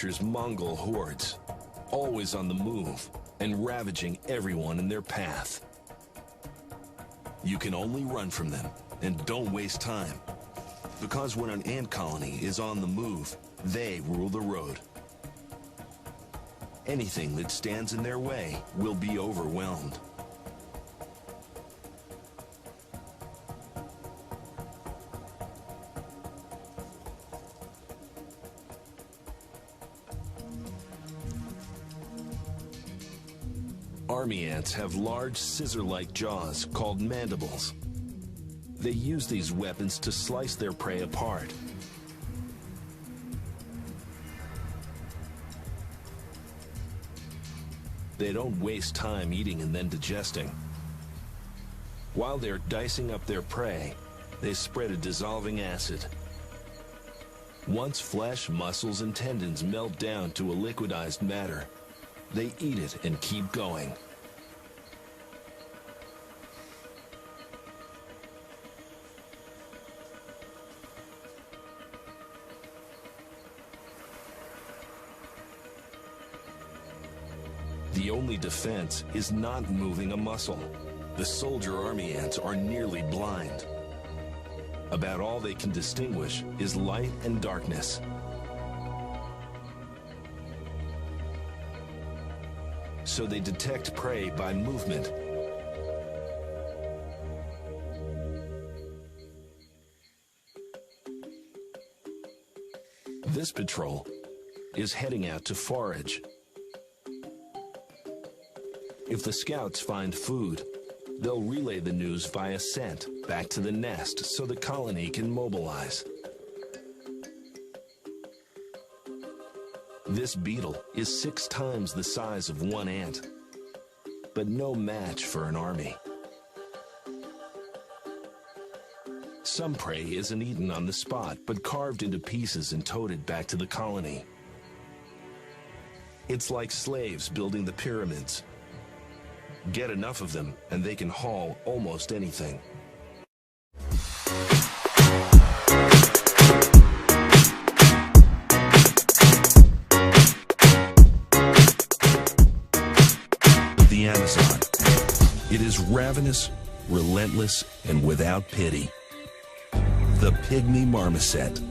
nature's Mongol hordes, always on the move and ravaging everyone in their path. You can only run from them, and don't waste time, because when an ant colony is on the move, they rule the road. Anything that stands in their way will be overwhelmed. Army ants have large scissor-like jaws called mandibles. They use these weapons to slice their prey apart. They don't waste time eating and then digesting. While they're dicing up their prey, they spread a dissolving acid. Once flesh, muscles, and tendons melt down to a liquidized matter, they eat it and keep going. The only defense is not moving a muscle. The soldier army ants are nearly blind. About all they can distinguish is light and darkness. So they detect prey by movement. This patrol is heading out to forage. If the scouts find food, they'll relay the news via scent back to the nest so the colony can mobilize. This beetle is 6 times the size of one ant, but no match for an army. Some prey isn't eaten on the spot, but carved into pieces and toted back to the colony. It's like slaves building the pyramids. Get enough of them, and they can haul almost anything. The Amazon. It is ravenous, relentless, and without pity. The pygmy marmoset.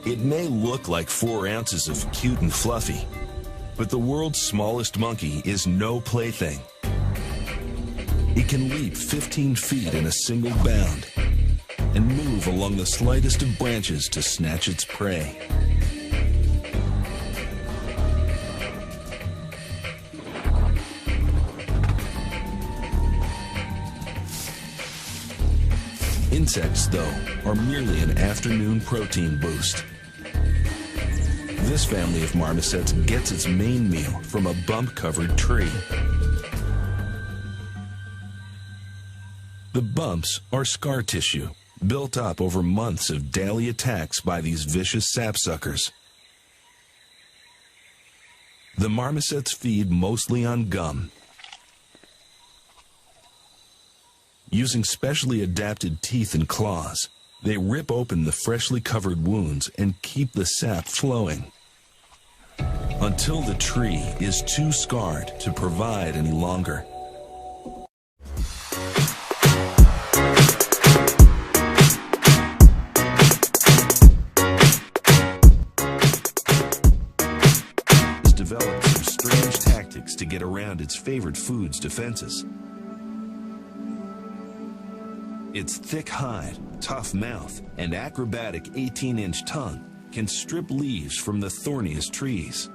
It may look like 4 ounces of cute and fluffy, but the world's smallest monkey is no plaything. It can leap 15 feet in a single bound and move along the slightest of branches to snatch its prey. Insects, though, are merely an afternoon protein boost. This family of marmosets gets its main meal from a bump-covered tree. The bumps are scar tissue, built up over months of daily attacks by these vicious sapsuckers. The marmosets feed mostly on gum. Using specially adapted teeth and claws, they rip open the freshly covered wounds and keep the sap flowing until the tree is too scarred to provide any longer. It's developed some strange tactics to get around its favorite food's defenses. Its thick hide, tough mouth, and acrobatic 18-inch tongue can strip leaves from the thorniest trees.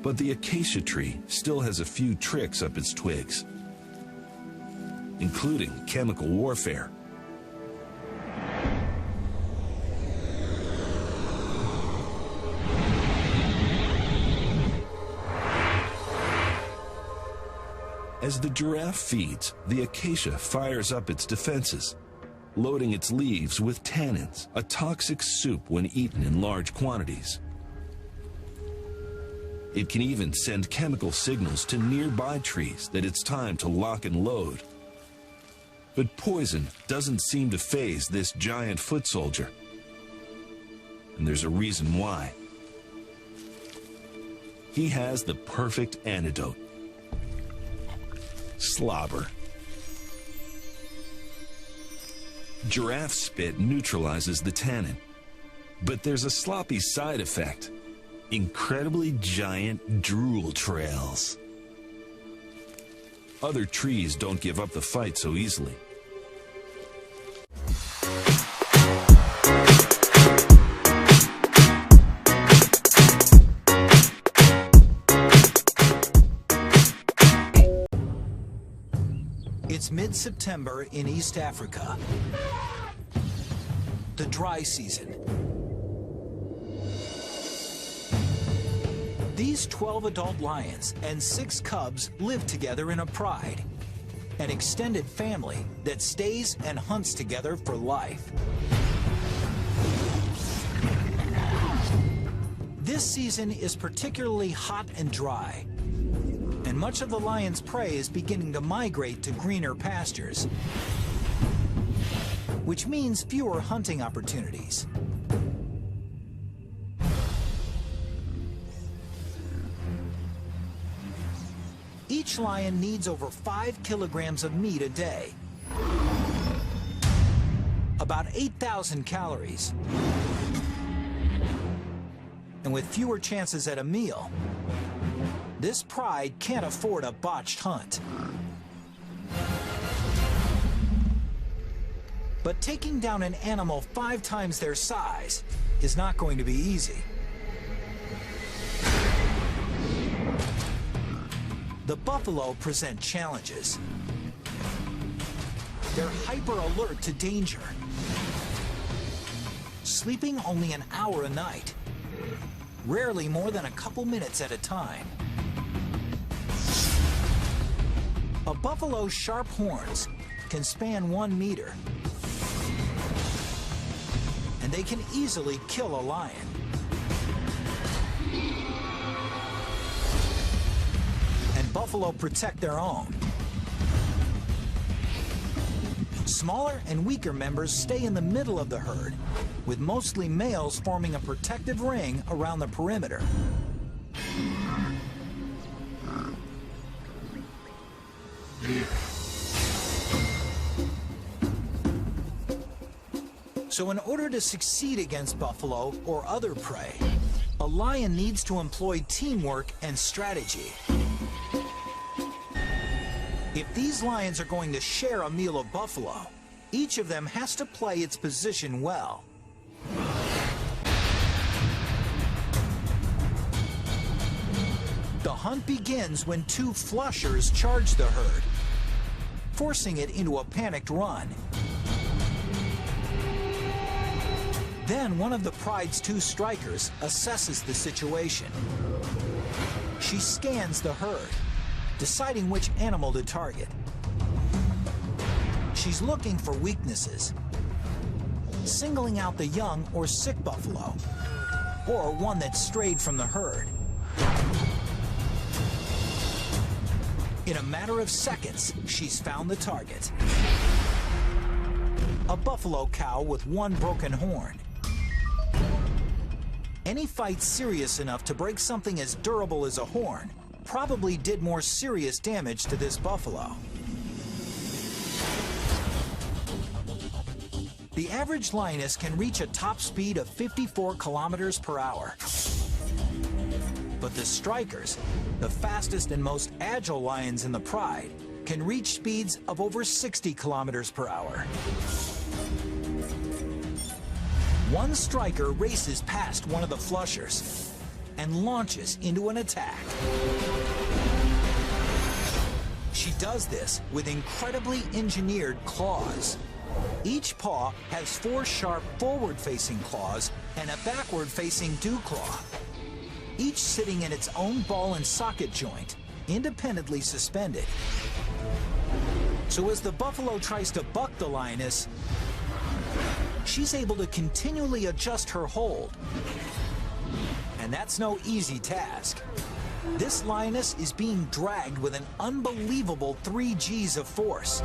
But the acacia tree still has a few tricks up its twigs, including chemical warfare. As the giraffe feeds, the acacia fires up its defenses, loading its leaves with tannins, a toxic soup when eaten in large quantities. It can even send chemical signals to nearby trees that it's time to lock and load. But poison doesn't seem to faze this giant foot soldier. and there's a reason why. He has the perfect antidote: slobber. Giraffe spit neutralizes the tannin, but there's a sloppy side effect: incredibly giant drool trails. Other trees don't give up the fight so easily. It's mid-September in East Africa, the dry season. These 12 adult lions and 6 cubs live together in a pride, an extended family that stays and hunts together for life. This season is particularly hot and dry, and much of the lion's prey is beginning to migrate to greener pastures, which means fewer hunting opportunities. Each lion needs over 5 kilograms of meat a day, about 8,000 calories. And with fewer chances at a meal, this pride can't afford a botched hunt. But taking down an animal 5 times their size is not going to be easy. The buffalo present challenges. They're hyper alert to danger, sleeping only an hour a night, rarely more than a couple minutes at a time. A buffalo's sharp horns can span 1 meter, and they can easily kill a lion. And buffalo protect their own. Smaller and weaker members stay in the middle of the herd, with mostly males forming a protective ring around the perimeter. So in order to succeed against buffalo or other prey, a lion needs to employ teamwork and strategy. If these lions are going to share a meal of buffalo, each of them has to play its position well. The hunt begins when 2 flushers charge the herd, forcing it into a panicked run. Then one of the pride's 2 strikers assesses the situation. She scans the herd, deciding which animal to target. She's looking for weaknesses, singling out the young or sick buffalo, or one that strayed from the herd. In a matter of seconds, she's found the target. A buffalo cow with 1 broken horn. Any fight serious enough to break something as durable as a horn probably did more serious damage to this buffalo. The average lioness can reach a top speed of 54 kilometers per hour. But the strikers, the fastest and most agile lions in the pride, can reach speeds of over 60 kilometers per hour. One striker races past one of the flushers and launches into an attack. She does this with incredibly engineered claws. Each paw has 4 sharp forward-facing claws and a backward-facing dew claw, each sitting in its own ball and socket joint, independently suspended. So as the buffalo tries to buck the lioness, she's able to continually adjust her hold. And that's no easy task. This lioness is being dragged with an unbelievable 3 Gs of force.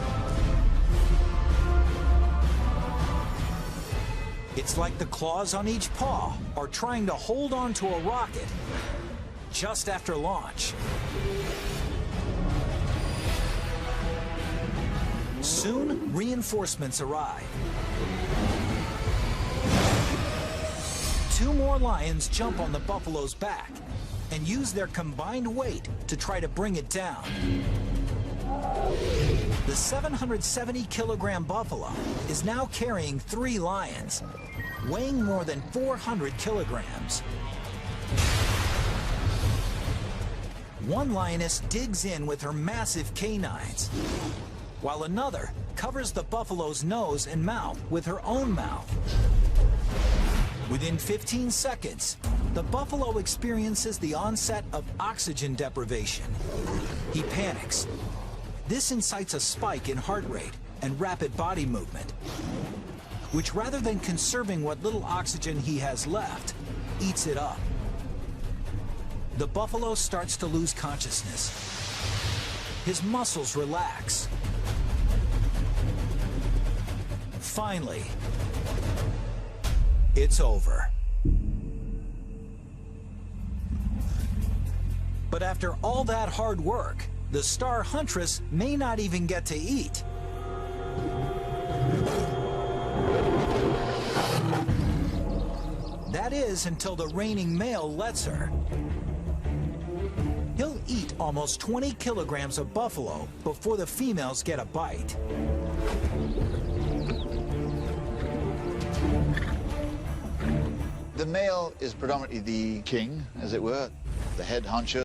It's like the claws on each paw are trying to hold on to a rocket just after launch. Soon, reinforcements arrive. 2 more lions jump on the buffalo's back and use their combined weight to try to bring it down. The 770-kilogram buffalo is now carrying 3 lions, weighing more than 400 kilograms. One lioness digs in with her massive canines, while another covers the buffalo's nose and mouth with her own mouth. Within 15 seconds, the buffalo experiences the onset of oxygen deprivation. He panics. This incites a spike in heart rate and rapid body movement, which rather than conserving what little oxygen he has left, eats it up. The buffalo starts to lose consciousness. His muscles relax. Finally, it's over. But after all that hard work, the star huntress may not even get to eat. That is until the reigning male lets her. He'll eat almost 20 kilograms of buffalo before the females get a bite. The male is predominantly the king, as it were, the head honcho.